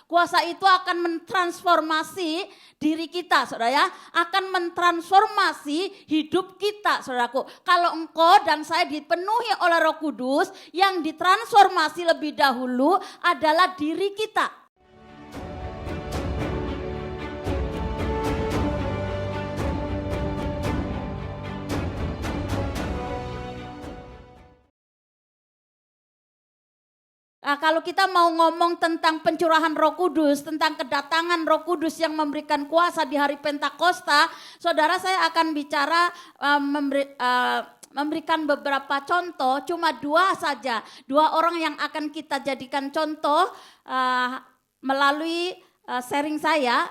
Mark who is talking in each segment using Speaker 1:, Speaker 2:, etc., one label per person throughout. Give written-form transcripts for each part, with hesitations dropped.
Speaker 1: Kuasa itu akan mentransformasi diri kita, saudara ya. Akan mentransformasi hidup kita, saudaraku. Kalau engkau dan saya dipenuhi oleh Roh Kudus, yang ditransformasi lebih dahulu adalah diri kita. Nah, kalau kita mau ngomong tentang pencurahan Roh Kudus, tentang kedatangan Roh Kudus yang memberikan kuasa di hari Pentakosta, saudara, saya akan bicara memberikan beberapa contoh, cuma 2 saja. 2 orang yang akan kita jadikan contoh melalui sharing saya.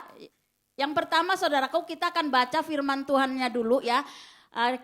Speaker 1: Yang pertama, saudaraku, kita akan baca firman Tuhannya dulu ya.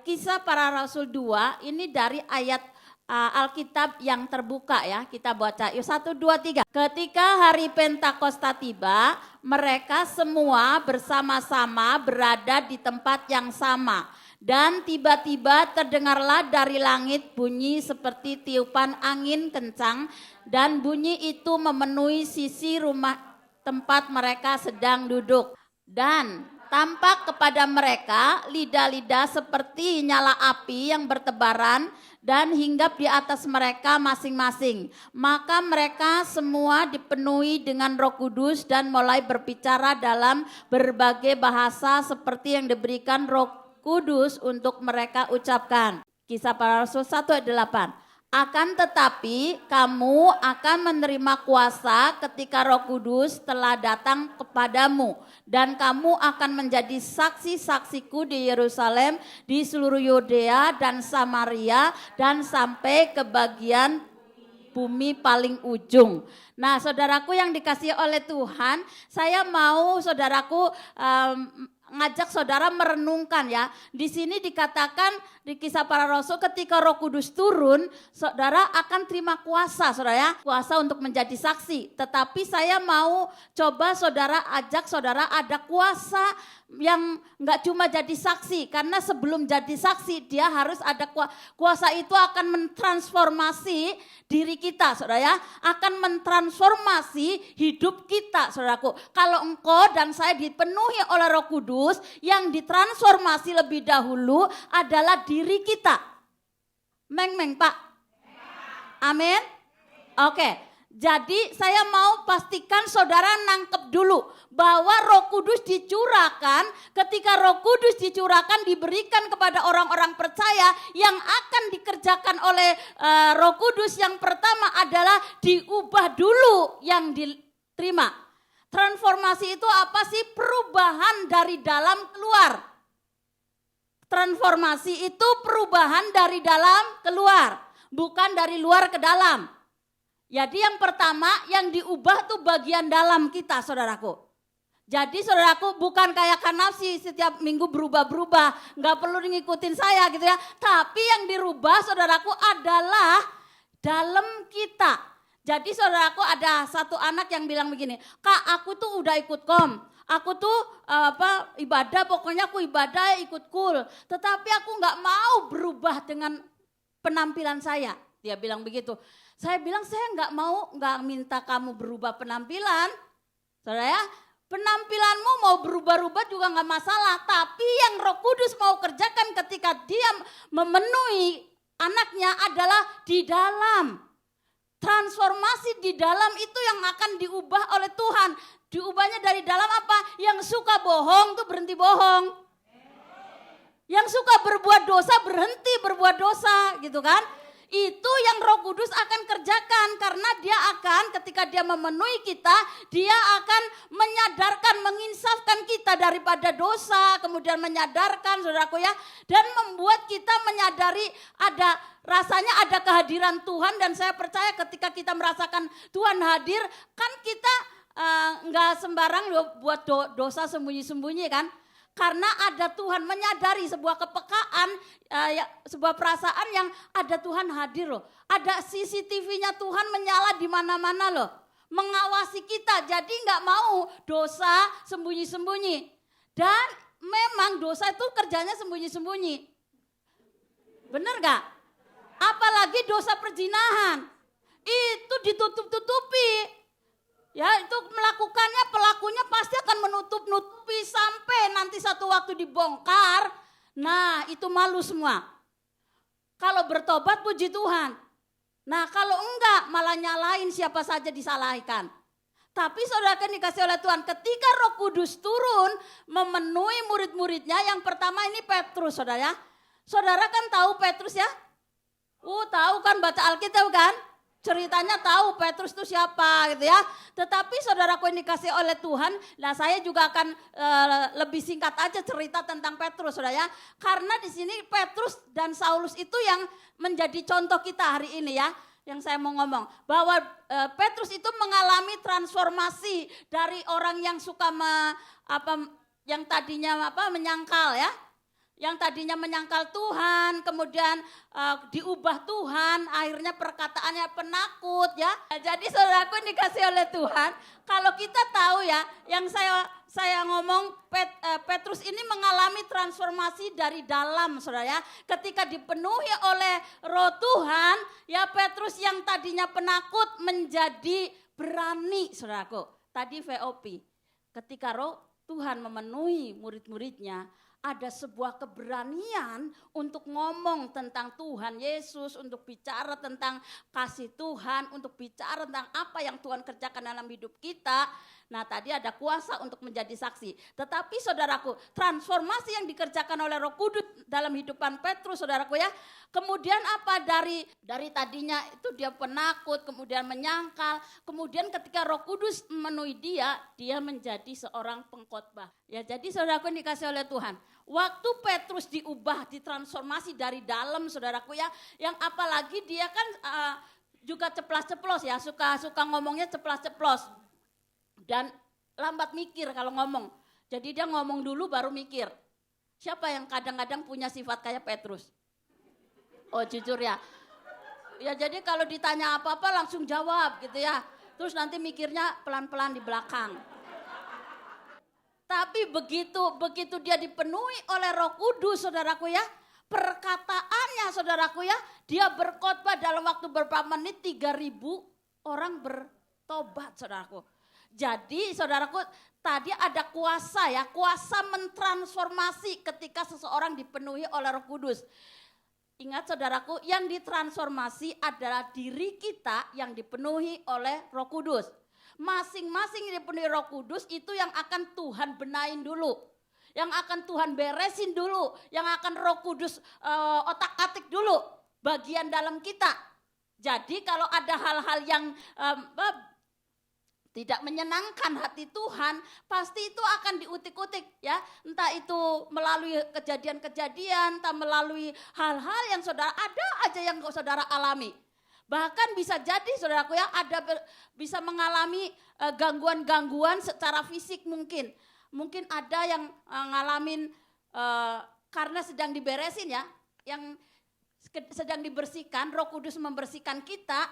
Speaker 1: Kisah Para Rasul 2, ini dari ayat Alkitab yang terbuka ya, kita baca yuk 1, 2, 3. Ketika hari Pentakosta tiba, mereka semua bersama-sama berada di tempat yang sama. Dan tiba-tiba terdengarlah dari langit bunyi seperti tiupan angin kencang, dan bunyi itu memenuhi sisi rumah tempat mereka sedang duduk. Dan tampak kepada mereka lidah-lidah seperti nyala api yang bertebaran dan hinggap di atas mereka masing-masing. Maka mereka semua dipenuhi dengan Roh Kudus dan mulai berbicara dalam berbagai bahasa seperti yang diberikan Roh Kudus untuk mereka ucapkan. Kisah Para Rasul 1 ayat 8. Akan tetapi kamu akan menerima kuasa ketika Roh Kudus telah datang kepadamu. Dan kamu akan menjadi saksi-saksiku di Yerusalem, di seluruh Yudea dan Samaria, dan sampai ke bagian bumi paling ujung. Nah, saudaraku yang dikasihi oleh Tuhan, saya mau saudaraku ngajak saudara merenungkan ya. Di sini dikatakan di Kisah Para Rasul ketika Roh Kudus turun, saudara akan terima kuasa, saudara ya. Kuasa untuk menjadi saksi. Tetapi saya mau coba saudara ajak saudara ada kuasa yang enggak cuma jadi saksi, karena sebelum jadi saksi dia harus ada kuasa itu akan mentransformasi diri kita, saudara ya, akan mentransformasi hidup kita, saudaraku. Kalau engkau dan saya dipenuhi oleh Roh Kudus, yang ditransformasi lebih dahulu adalah diri kita. Meng Pak. Amin. Oke. Jadi saya mau pastikan saudara nangkep dulu bahwa Roh Kudus dicurahkan, ketika Roh Kudus dicurahkan diberikan kepada orang-orang percaya yang akan dikerjakan oleh Roh Kudus. Yang pertama adalah diubah dulu yang diterima. Transformasi itu apa sih? Perubahan dari dalam keluar. Transformasi itu perubahan dari dalam keluar, bukan dari luar ke dalam. Jadi yang pertama yang diubah tuh bagian dalam kita, saudaraku. Jadi saudaraku bukan kayak kanapsi setiap minggu berubah-berubah, nggak perlu ngikutin saya gitu ya. Tapi yang dirubah saudaraku adalah dalam kita. Jadi saudaraku ada satu anak yang bilang begini, Kak aku tuh udah ikut kom, aku tuh ibadah, pokoknya aku ibadah ikut kul. Tetapi aku nggak mau berubah dengan penampilan saya, dia bilang begitu. Saya bilang saya nggak minta kamu berubah penampilan, saudara ya. Penampilanmu mau berubah-ubah juga nggak masalah, tapi yang Roh Kudus mau kerjakan ketika dia memenuhi anaknya adalah di dalam. Transformasi di dalam itu yang akan diubah oleh Tuhan. Diubahnya dari dalam apa? Yang suka bohong tuh berhenti bohong. Yang suka berbuat dosa berhenti berbuat dosa, gitu kan? Itu yang Roh Kudus akan kerjakan, karena dia akan ketika dia memenuhi kita, dia akan menyadarkan, menginsafkan kita daripada dosa, kemudian menyadarkan saudaraku ya, dan membuat kita menyadari rasanya ada kehadiran Tuhan. Dan saya percaya ketika kita merasakan Tuhan hadir, kan kita enggak sembarang buat dosa sembunyi-sembunyi kan. Karena ada Tuhan, menyadari sebuah kepekaan, sebuah perasaan yang ada Tuhan hadir loh. Ada CCTV-nya Tuhan menyala di mana-mana loh. Mengawasi kita, jadi nggak mau dosa sembunyi-sembunyi. Dan memang dosa itu kerjanya sembunyi-sembunyi. Bener nggak? Apalagi dosa perzinahan, itu ditutup-tutupi. Ya, itu melakukannya, pelakunya pasti akan menutup-nutupi sampai nanti satu waktu dibongkar. Nah, itu malu semua. Kalau bertobat puji Tuhan. Nah, kalau enggak malah nyalain siapa saja disalahkan. Tapi saudara kan dikasih oleh Tuhan, ketika Roh Kudus turun memenuhi murid-muridnya, yang pertama ini Petrus, saudara ya. Saudara kan tahu Petrus ya? Tahu kan, baca Alkitab kan? Ceritanya tahu Petrus itu siapa gitu ya. Tetapi saudaraku yang dikasih oleh Tuhan, nah saya juga akan lebih singkat aja cerita tentang Petrus, saudara ya. Karena di sini Petrus dan Saulus itu yang menjadi contoh kita hari ini ya. Yang saya mau ngomong bahwa Petrus itu mengalami transformasi dari orang yang suka yang tadinya menyangkal ya. Yang tadinya menyangkal Tuhan, kemudian diubah Tuhan, akhirnya perkataannya penakut ya. Jadi saudaraku yang dikasih oleh Tuhan, kalau kita tahu ya, yang saya ngomong Petrus ini mengalami transformasi dari dalam, saudara ya. Ketika dipenuhi oleh Roh Tuhan, ya Petrus yang tadinya penakut menjadi berani, saudaraku. Tadi VOP, ketika Roh Tuhan memenuhi murid-muridnya, ada sebuah keberanian untuk ngomong tentang Tuhan Yesus, untuk bicara tentang kasih Tuhan, untuk bicara tentang apa yang Tuhan kerjakan dalam hidup kita. Nah, tadi ada kuasa untuk menjadi saksi. Tetapi saudaraku, transformasi yang dikerjakan oleh Roh Kudus dalam hidupan Petrus, saudaraku ya. Kemudian apa, dari tadinya itu dia penakut, kemudian menyangkal, kemudian ketika Roh Kudus memenuhi dia menjadi seorang pengkhotbah. Ya, jadi saudaraku yang dikasih oleh Tuhan, waktu Petrus diubah, ditransformasi dari dalam, saudaraku ya, yang apalagi dia kan juga ceplas-ceplos ya, suka ngomongnya ceplas-ceplos dan lambat mikir kalau ngomong. Jadi dia ngomong dulu baru mikir. Siapa yang kadang-kadang punya sifat kayak Petrus? Oh, jujur ya. Ya, jadi kalau ditanya apa-apa langsung jawab gitu ya. Terus nanti mikirnya pelan-pelan di belakang. Tapi begitu dia dipenuhi oleh Roh Kudus, saudaraku ya, perkataannya, saudaraku ya, dia berkhotbah dalam waktu beberapa menit 3.000 orang bertobat, saudaraku. Jadi saudaraku, tadi ada kuasa ya, kuasa mentransformasi ketika seseorang dipenuhi oleh Roh Kudus. Ingat saudaraku, yang ditransformasi adalah diri kita yang dipenuhi oleh Roh Kudus. Masing-masing yang dipenuhi Roh Kudus itu yang akan Tuhan benahin dulu. Yang akan Tuhan beresin dulu. Yang akan Roh Kudus otak-atik dulu bagian dalam kita. Jadi kalau ada hal-hal yang tidak menyenangkan hati Tuhan, pasti itu akan diutik-utik ya. Entah itu melalui kejadian-kejadian, entah melalui hal-hal yang saudara, ada aja yang saudara alami. Bahkan bisa jadi saudaraku ya, bisa mengalami gangguan-gangguan secara fisik mungkin. Mungkin ada yang ngalamin karena sedang diberesin ya, yang sedang dibersihkan, Roh Kudus membersihkan kita,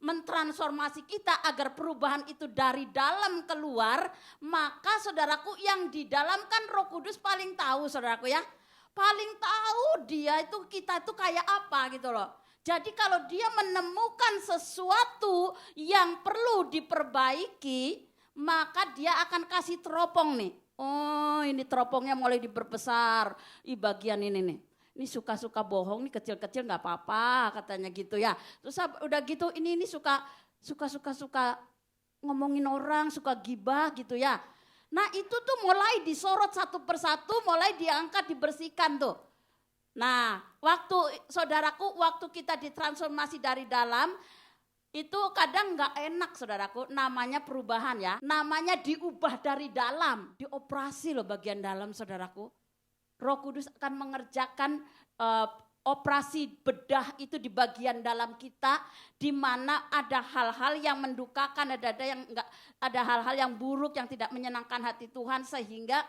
Speaker 1: mentransformasi kita agar perubahan itu dari dalam keluar. Maka saudaraku, yang di dalam kan Roh Kudus paling tahu, saudaraku ya. Paling tahu dia itu, kita itu kayak apa gitu loh. Jadi kalau dia menemukan sesuatu yang perlu diperbaiki, maka dia akan kasih teropong nih. Oh, ini teropongnya mulai diperbesar. Bagian ini nih. Ini suka-suka bohong, nih kecil-kecil gak apa-apa katanya gitu ya. Terus udah gitu ini suka ngomongin orang, suka gibah gitu ya. Nah itu tuh mulai disorot satu persatu, mulai diangkat, dibersihkan tuh. Nah saudaraku, waktu kita ditransformasi dari dalam, itu kadang gak enak saudaraku, namanya perubahan ya. Namanya diubah dari dalam, dioperasi loh bagian dalam saudaraku. Roh Kudus akan mengerjakan operasi bedah itu di bagian dalam kita, di mana ada hal-hal yang mendukakan, ada hal-hal yang buruk yang tidak menyenangkan hati Tuhan, sehingga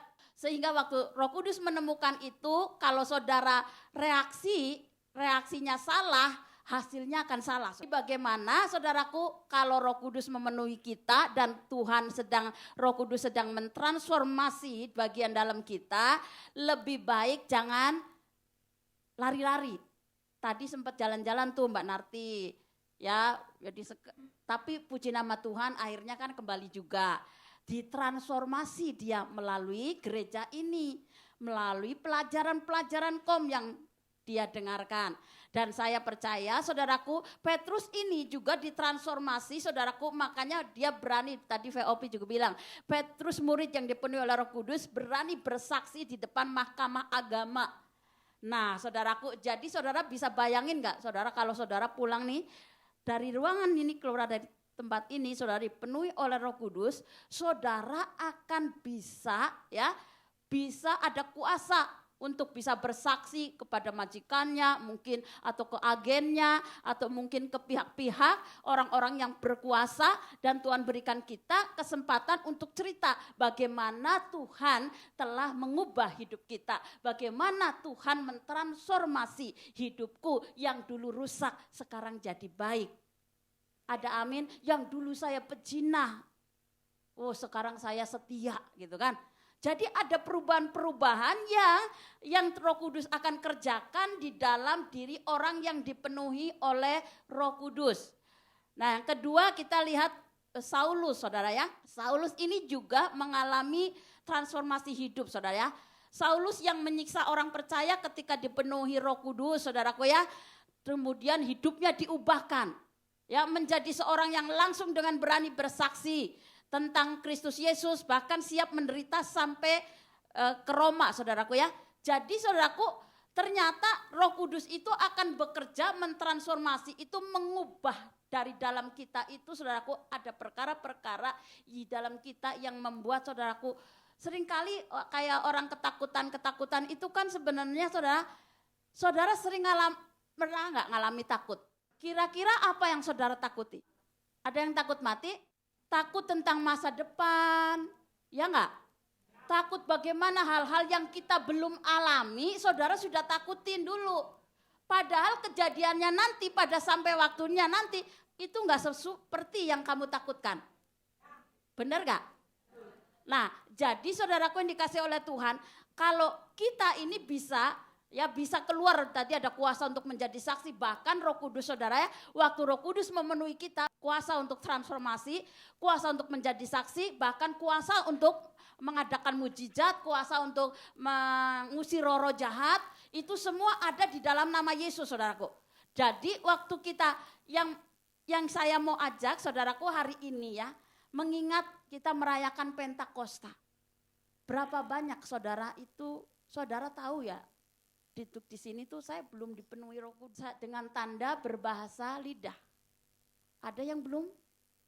Speaker 1: waktu Roh Kudus menemukan itu, kalau saudara reaksinya salah, hasilnya akan salah. Bagaimana saudaraku kalau Roh Kudus memenuhi kita dan Roh Kudus sedang mentransformasi bagian dalam kita, lebih baik jangan lari-lari. Tadi sempat jalan-jalan tuh Mbak Narti, ya Ya tapi puji nama Tuhan akhirnya kan kembali juga. Ditransformasi dia melalui gereja ini, melalui pelajaran-pelajaran yang dia dengarkan. Dan saya percaya saudaraku, Petrus ini juga ditransformasi saudaraku, makanya dia berani, tadi VOP juga bilang, Petrus murid yang dipenuhi oleh Roh Kudus berani bersaksi di depan mahkamah agama. Nah saudaraku, jadi saudara bisa bayangin gak saudara kalau saudara pulang nih dari ruangan ini, keluar dari tempat ini, saudara dipenuhi oleh Roh Kudus, saudara akan bisa ada kuasa untuk bisa bersaksi kepada majikannya, mungkin atau ke agennya, atau mungkin ke pihak-pihak orang-orang yang berkuasa, dan Tuhan berikan kita kesempatan untuk cerita bagaimana Tuhan telah mengubah hidup kita, bagaimana Tuhan mentransformasi hidupku yang dulu rusak sekarang jadi baik. Ada amin, yang dulu saya pejinah, sekarang saya setia gitu kan. Jadi ada perubahan-perubahan yang Roh Kudus akan kerjakan di dalam diri orang yang dipenuhi oleh Roh Kudus. Nah yang kedua kita lihat Saulus saudara ya. Saulus ini juga mengalami transformasi hidup saudara ya. Saulus yang menyiksa orang percaya ketika dipenuhi Roh Kudus saudaraku ya. Kemudian hidupnya diubahkan. Ya, menjadi seorang yang langsung dengan berani bersaksi tentang Kristus Yesus, bahkan siap menderita sampai ke Roma saudaraku ya. Jadi saudaraku, ternyata Roh Kudus itu akan bekerja mentransformasi, itu mengubah dari dalam kita itu saudaraku, ada perkara-perkara di dalam kita yang membuat saudaraku seringkali kayak orang ketakutan itu kan sebenarnya saudara sering pernah nggak ngalami takut? Kira-kira apa yang saudara takuti? Ada yang takut mati? Takut tentang masa depan, ya enggak? Takut bagaimana hal-hal yang kita belum alami, saudara sudah takutin dulu. Padahal kejadiannya nanti, pada sampai waktunya nanti, itu enggak seperti yang kamu takutkan. Benar enggak? Nah, jadi saudaraku yang dikasih oleh Tuhan, kalau kita ini bisa keluar, tadi ada kuasa untuk menjadi saksi, bahkan Roh Kudus saudara ya, waktu Roh Kudus memenuhi kita, kuasa untuk transformasi, kuasa untuk menjadi saksi, bahkan kuasa untuk mengadakan mujizat, kuasa untuk mengusir roh jahat, itu semua ada di dalam nama Yesus saudaraku. Jadi waktu kita yang saya mau ajak saudaraku hari ini ya, mengingat kita merayakan Pentakosta. Berapa banyak saudara itu, saudara tahu ya, di sini tuh saya belum dipenuhi Roh Kudus dengan tanda berbahasa lidah. Ada yang belum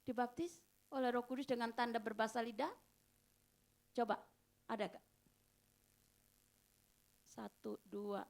Speaker 1: dibaptis oleh Roh Kudus dengan tanda berbahasa lidah? Coba, ada gak? 1, 2,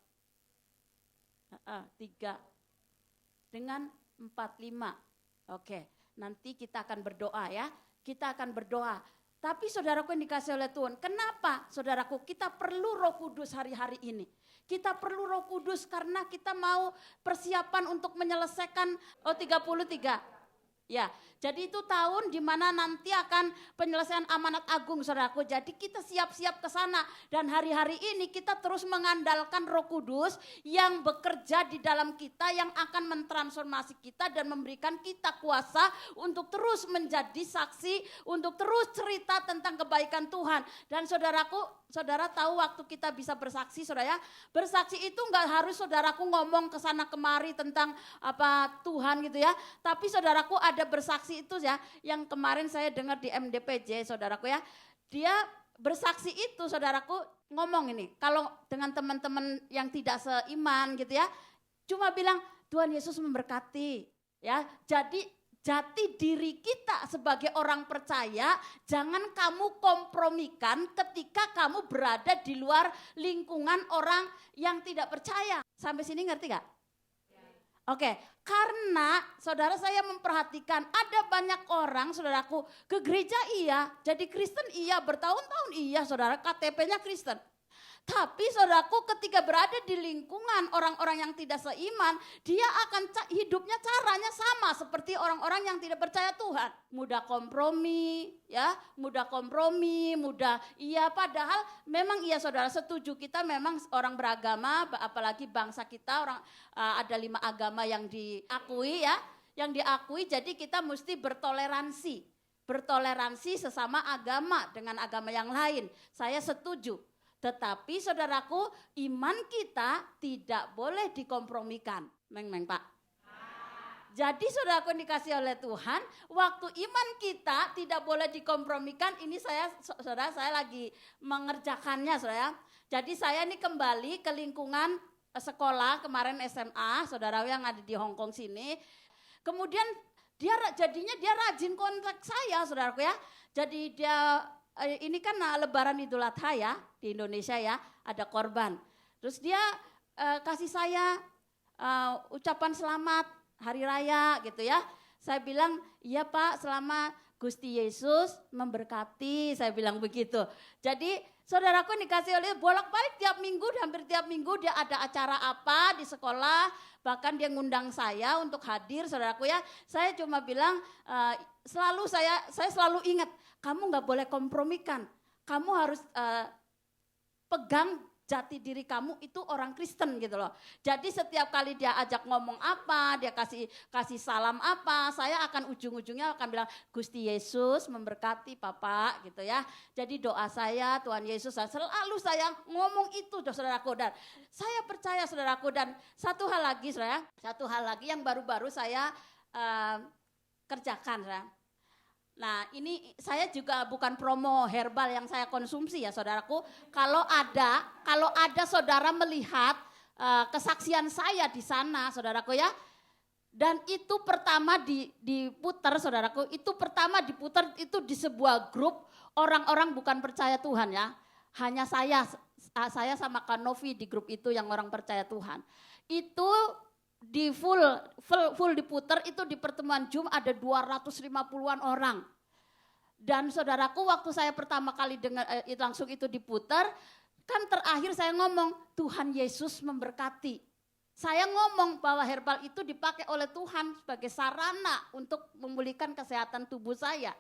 Speaker 1: 3, dengan 4, 5. Oke, nanti kita akan berdoa ya. Kita akan berdoa. Tapi saudaraku yang dikasih oleh Tuhan, kenapa saudaraku kita perlu Roh Kudus hari-hari ini? Kita perlu Roh Kudus karena kita mau persiapan untuk menyelesaikan 33. Ya, jadi itu tahun di mana nanti akan penyelesaian amanat agung saudaraku. Jadi kita siap-siap ke sana dan hari-hari ini kita terus mengandalkan Roh Kudus yang bekerja di dalam kita, yang akan mentransformasi kita dan memberikan kita kuasa untuk terus menjadi saksi, untuk terus cerita tentang kebaikan Tuhan. Dan saudaraku, saudara tahu waktu kita bisa bersaksi saudara ya, bersaksi itu enggak harus saudaraku ngomong ke sana kemari tentang apa Tuhan gitu ya. Tapi saudaraku ada bersaksi itu ya, yang kemarin saya dengar di MDPJ saudaraku ya, dia bersaksi itu saudaraku ngomong ini, kalau dengan teman-teman yang tidak seiman gitu ya, cuma bilang Tuhan Yesus memberkati ya. Jadi jati diri kita sebagai orang percaya jangan kamu kompromikan ketika kamu berada di luar lingkungan orang yang tidak percaya. Sampai sini ngerti gak? Oke, karena saudara saya memperhatikan ada banyak orang saudaraku ke gereja iya, jadi Kristen iya, bertahun-tahun iya saudara, KTP-nya Kristen. Tapi saudaraku ketika berada di lingkungan orang-orang yang tidak seiman, dia akan hidupnya caranya sama seperti orang-orang yang tidak percaya Tuhan. Mudah kompromi, ya, iya, padahal memang iya saudara setuju, kita memang orang beragama, apalagi bangsa kita ada 5 agama yang diakui ya. yang diakui, jadi kita mesti bertoleransi. Bertoleransi sesama agama dengan agama yang lain. Saya setuju. Tetapi saudaraku, iman kita tidak boleh dikompromikan. Meng Pak. Jadi saudaraku yang dikasih oleh Tuhan, waktu iman kita tidak boleh dikompromikan. Ini saudara saya lagi mengerjakannya saudara. Jadi saya ini kembali ke lingkungan sekolah kemarin SMA, saudara yang ada di Hong Kong sini. Kemudian jadinya dia rajin kontak saya saudaraku ya. Jadi dia ini kan Lebaran Idul Adha ya di Indonesia ya, ada korban. Terus dia kasih saya ucapan selamat hari raya gitu ya. Saya bilang, iya Pak, selamat, Gusti Yesus memberkati, saya bilang begitu. Jadi saudaraku dikasih oleh bolak-balik tiap minggu, hampir tiap minggu dia ada acara apa di sekolah, bahkan dia ngundang saya untuk hadir saudaraku ya. Saya cuma bilang, saya selalu ingat, kamu gak boleh kompromikan, kamu harus pegang jati diri kamu itu orang Kristen gitu loh. Jadi setiap kali dia ajak ngomong apa, dia kasih salam apa, saya akan ujung-ujungnya akan bilang Gusti Yesus memberkati Bapak gitu ya. Jadi doa saya Tuhan Yesus, selalu saya ngomong itu saudaraku. Dan saya percaya saudaraku, dan satu hal lagi yang baru-baru saya kerjakan saudara. Nah ini saya juga bukan promo herbal yang saya konsumsi ya saudaraku. Kalau ada saudara melihat kesaksian saya di sana saudaraku ya. Dan itu pertama diputar saudaraku, itu pertama diputar itu di sebuah grup orang-orang bukan percaya Tuhan ya. Hanya saya sama Kanovi di grup itu yang orang percaya Tuhan. Itu di full diputar itu di pertemuan Zoom ada 250-an orang. Dan saudaraku waktu saya pertama kali dengar langsung itu diputar, kan terakhir saya ngomong Tuhan Yesus memberkati. Saya ngomong bahwa herbal itu dipakai oleh Tuhan sebagai sarana untuk memulihkan kesehatan tubuh saya.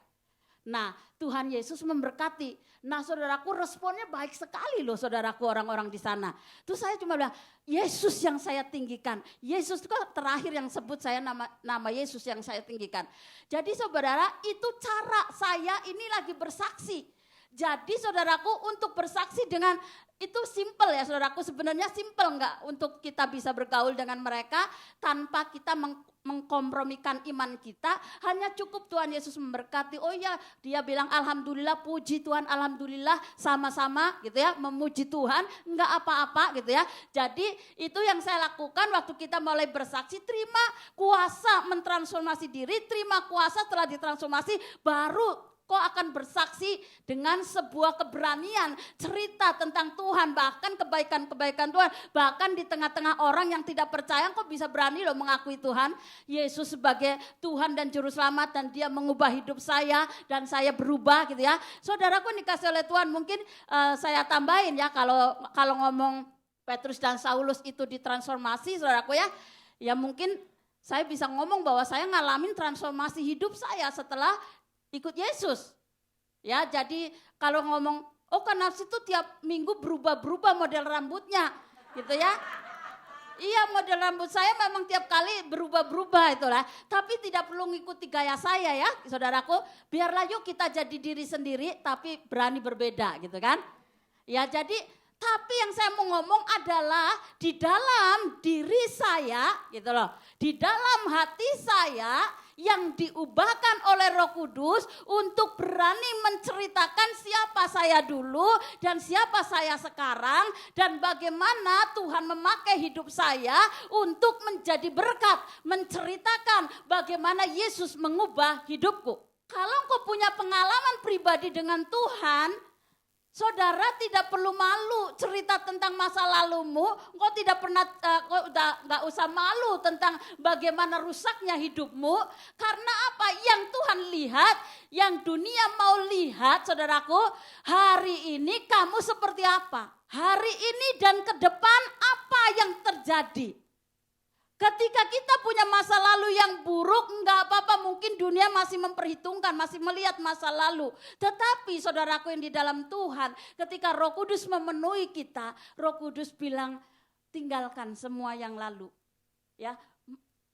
Speaker 1: Nah, Tuhan Yesus memberkati. Nah, saudaraku responnya baik sekali loh saudaraku orang-orang di sana. Terus saya cuma bilang, Yesus yang saya tinggikan. Yesus itu terakhir yang sebut saya nama Yesus yang saya tinggikan. Jadi saudara, itu cara saya ini lagi bersaksi. Jadi saudaraku untuk bersaksi dengan itu simple ya saudaraku, sebenarnya simple enggak untuk kita bisa bergaul dengan mereka tanpa kita mengkompromikan iman kita, hanya cukup Tuhan Yesus memberkati. Oh ya, dia bilang alhamdulillah, puji Tuhan, alhamdulillah, sama-sama gitu ya, memuji Tuhan, enggak apa-apa gitu ya. Jadi itu yang saya lakukan waktu kita mulai bersaksi, terima kuasa mentransformasi diri, terima kuasa telah ditransformasi, baru kau akan bersaksi dengan sebuah keberanian, cerita tentang Tuhan, bahkan kebaikan-kebaikan Tuhan, bahkan di tengah-tengah orang yang tidak percaya, kau bisa berani loh mengakui Tuhan Yesus sebagai Tuhan dan Juru Selamat, dan dia mengubah hidup saya dan saya berubah gitu ya. Saudaraku dikasih oleh Tuhan, mungkin saya tambahin ya, kalau ngomong Petrus dan Saulus itu ditransformasi saudaraku ya mungkin saya bisa ngomong bahwa saya ngalamin transformasi hidup saya setelah ikut Yesus. Ya, jadi kalau ngomong, oh Kanafsi itu tiap minggu berubah-berubah model rambutnya, gitu ya. Iya, model rambut saya memang tiap kali berubah-berubah itulah. Tapi tidak perlu ngikuti gaya saya ya, saudaraku. Biarlah yuk kita jadi diri sendiri, tapi berani berbeda, gitu kan. Ya, jadi tapi yang saya mau ngomong adalah di dalam diri saya, gitu loh. Di dalam hati saya yang diubahkan oleh Roh Kudus untuk berani menceritakan siapa saya dulu dan siapa saya sekarang, dan bagaimana Tuhan memakai hidup saya untuk menjadi berkat, menceritakan bagaimana Yesus mengubah hidupku. Kalau engkau punya pengalaman pribadi dengan Tuhan, saudara tidak perlu malu cerita tentang masa lalumu. Engkau tidak pernah, nggak usah malu tentang bagaimana rusaknya hidupmu. Karena apa? Yang Tuhan lihat, yang dunia mau lihat, saudaraku, hari ini kamu seperti apa? Hari ini dan ke depan apa yang terjadi? Ketika kita punya masa lalu yang buruk, enggak apa-apa, mungkin dunia masih memperhitungkan, masih melihat masa lalu. Tetapi saudaraku yang di dalam Tuhan, ketika Roh Kudus memenuhi kita, Roh Kudus bilang, tinggalkan semua yang lalu. Ya,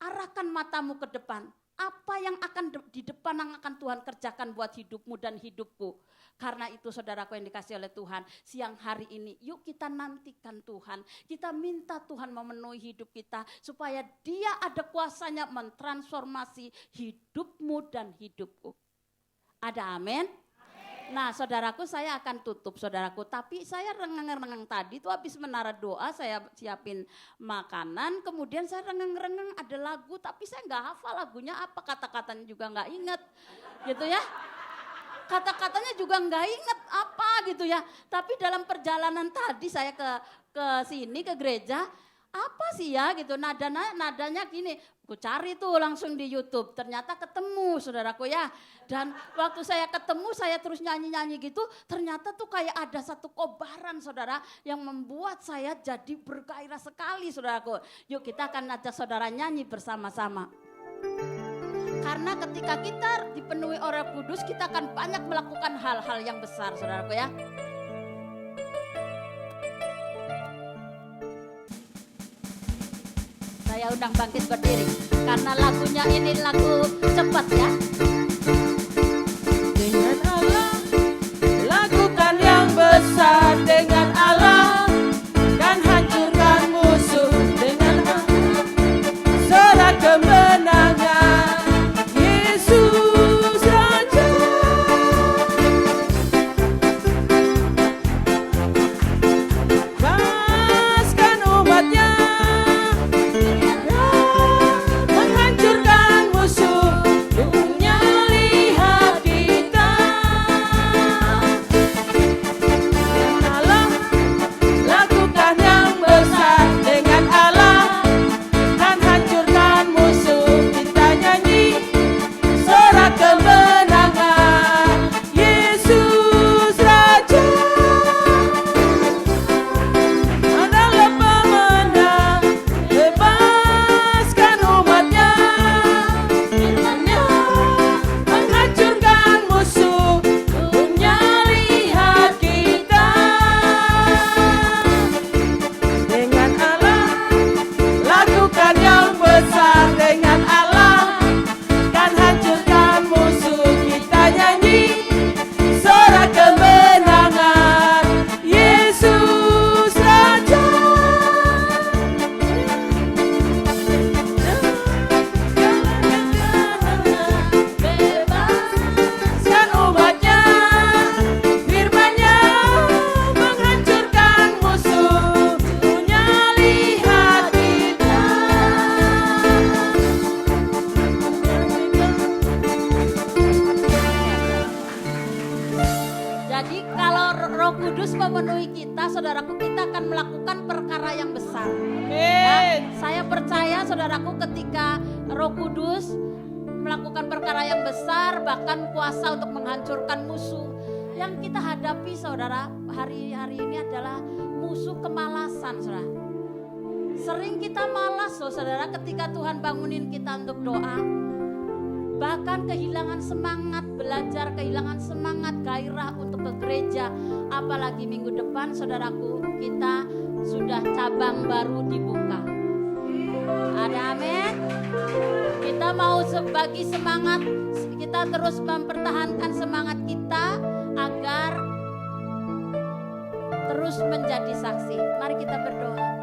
Speaker 1: arahkan matamu ke depan. Apa yang akan di depan yang akan Tuhan kerjakan buat hidupmu dan hidupku. Karena itu saudaraku yang dikasih oleh Tuhan, siang hari ini yuk kita nantikan Tuhan. Kita minta Tuhan memenuhi hidup kita supaya Dia ada kuasanya mentransformasi hidupmu dan hidupku. Ada amin? Nah saudaraku, saya akan tutup saudaraku, tapi saya rengeng-rengeng tadi tuh habis menara doa saya siapin makanan, kemudian saya rengeng-rengeng ada lagu tapi saya nggak hafal lagunya apa, kata-katanya juga nggak inget gitu ya. Kata-katanya juga nggak inget apa gitu ya. Tapi dalam perjalanan tadi saya ke sini ke gereja, apa sih ya gitu, nadanya gini, aku cari tuh langsung di YouTube, ternyata ketemu saudaraku ya. Dan waktu saya ketemu saya terus nyanyi-nyanyi gitu, ternyata tuh kayak ada satu kobaran saudara yang membuat saya jadi bergairah sekali saudaraku. Yuk kita akan ajak saudara nyanyi bersama-sama. Karena ketika kita dipenuhi oleh Roh Kudus, kita akan banyak melakukan hal-hal yang besar saudaraku ya. Saya undang bangkit berdiri karena lagunya ini lagu cepat ya.
Speaker 2: Dengan Allah lakukan yang besar, dengan Allah kan hancurkan musuh, dengan Allah sorak kemenangan, Yesus Raja. Bebaskan umatnya, menghancurkan musuh, dunia lihat kita. Allah lakukan yang besar, dengan Allah kan hancurkan musuh. Kita nyanyi sorak kemenangan, Yesus Raja adalah pemenang. Bebaskan umatnya, firman-Nya menghancurkan musuh, dunia lihat kita. Dengan Allah lakukan yang besar, dengan Allah kan hancurkan musuh. Kita nyanyi sorak kemenangan, Yesus Raja. Bebaskan umatnya, firman-Nya menghancurkan musuh, dunia lihat kita.
Speaker 1: Jadi kalau Roh Kudus memenuhi kita, saudaraku, kita akan melakukan perkara yang besar. Ya, saya percaya saudaraku ketika Roh Kudus melakukan perkara yang besar, bahkan kuasa untuk menghancurkan musuh. Yang kita hadapi saudara hari-hari ini adalah musuh kemalasan saudara. Sering kita malas loh saudara ketika Tuhan bangunin kita untuk doa. Bahkan kehilangan semangat belajar, kehilangan semangat gairah untuk ke gereja. Apalagi minggu depan saudaraku, kita sudah cabang baru dibuka. Ada amin? Kita mau bagi semangat, kita terus mempertahankan semangat kita agar terus menjadi saksi. Mari kita berdoa.